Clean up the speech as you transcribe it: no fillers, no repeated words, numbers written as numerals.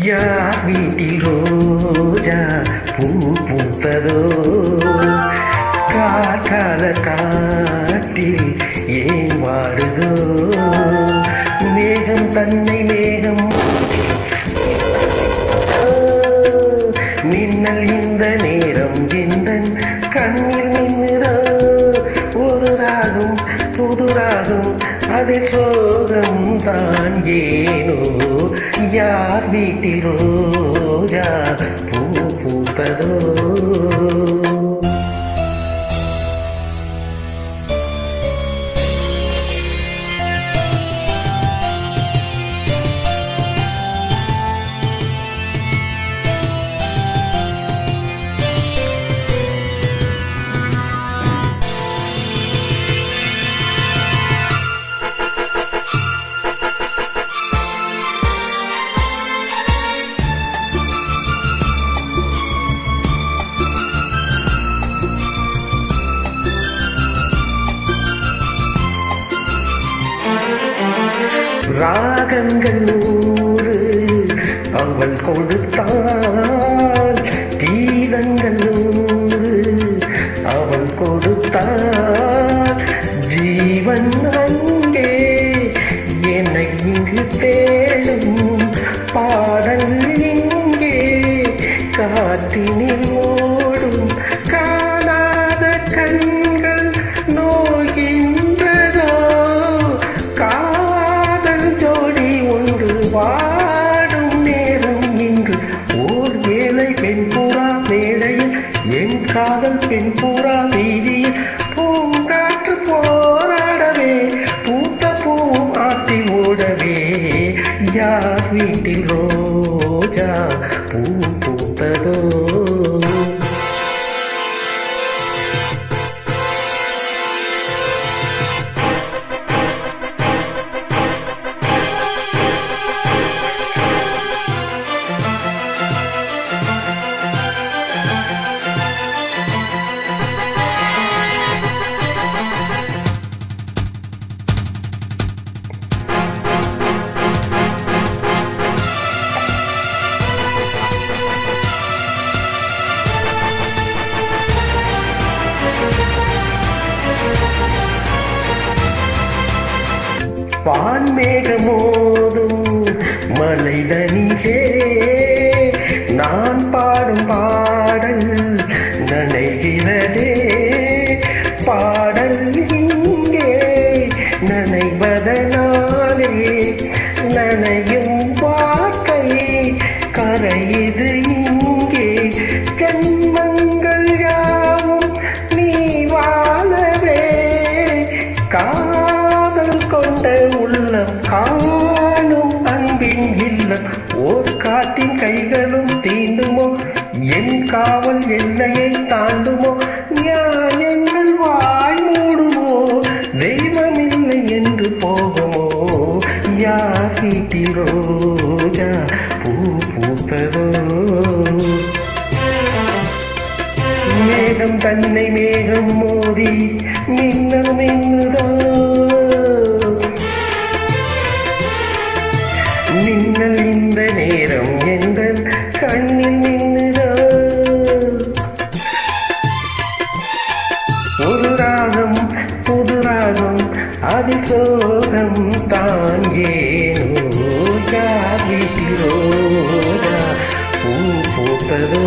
யார் வீட்டில் ரோஜா பூ பூத்ததோ கால காட்டில் ஏன் வாடுதோ மேகம் தன்னை மேகம் மின்னல் இந்த நேரம் எந்தன் கண்ணில் மின்னுதோ ஒரு ராகம் புது ராகம் அதில் சோகம் தான் ஏனோ யார் வீட்டில் ரோஜா பூ பூத்ததோ ராகங்கள் 100 அவள் கொடுத்தாள் கீதங்கள் 100 அவள் கொடுத்தாள் ஜீவன் அங்கே என்னை இங்கு தேடும் பாடல் இங்கே காற்றினில் ஓடும் காணாத கண்கள் நோகின்றதோ வாடும் நேரம் இன்று ஓர் வேலை பெண் பூரா மேடையில் என் காதல் பெண் பூரா வீதியில் பூங்காற்று போராடவே பூத்த பூவும் ஆற்றில் ஓடவே யார் வீட்டில் ரோஜா பூ பூத்ததோ வான்மேகமோதும் மலைதனிலே நான் பாடும் பாடல் நனைகிறதே பாடல் இங்கே நனைவதனாலே நனையும் வார்த்தை கரையுது இங்கே ஜன்மங்கள் யாவும் நீ வாழவே காதல் கொண்ட உள்ளம் காணும் அன்பின் இல்லம் ஓர் காட்டின் கைகளும் தீண்டுமோ என் காவல் எல்லையை தாண்டுமோ நியாயங்கள் வாய் மூடுமோ தெய்வமில்லை என்று போகுமோ யார் வீட்டில் ரோஜா பூ பூத்ததோ மேகம் தன்னை மேகம் மோதி மின்னல் மின்னுதோ மின்னல் இந்த நேரம் எந்த கண்ணில் மின்னுதோ ஒரு ராகம் புது ராகம் அதிசோகம் தான் ஏனோ யார் வீட்டில் ரோஜா பூ பூத்ததோ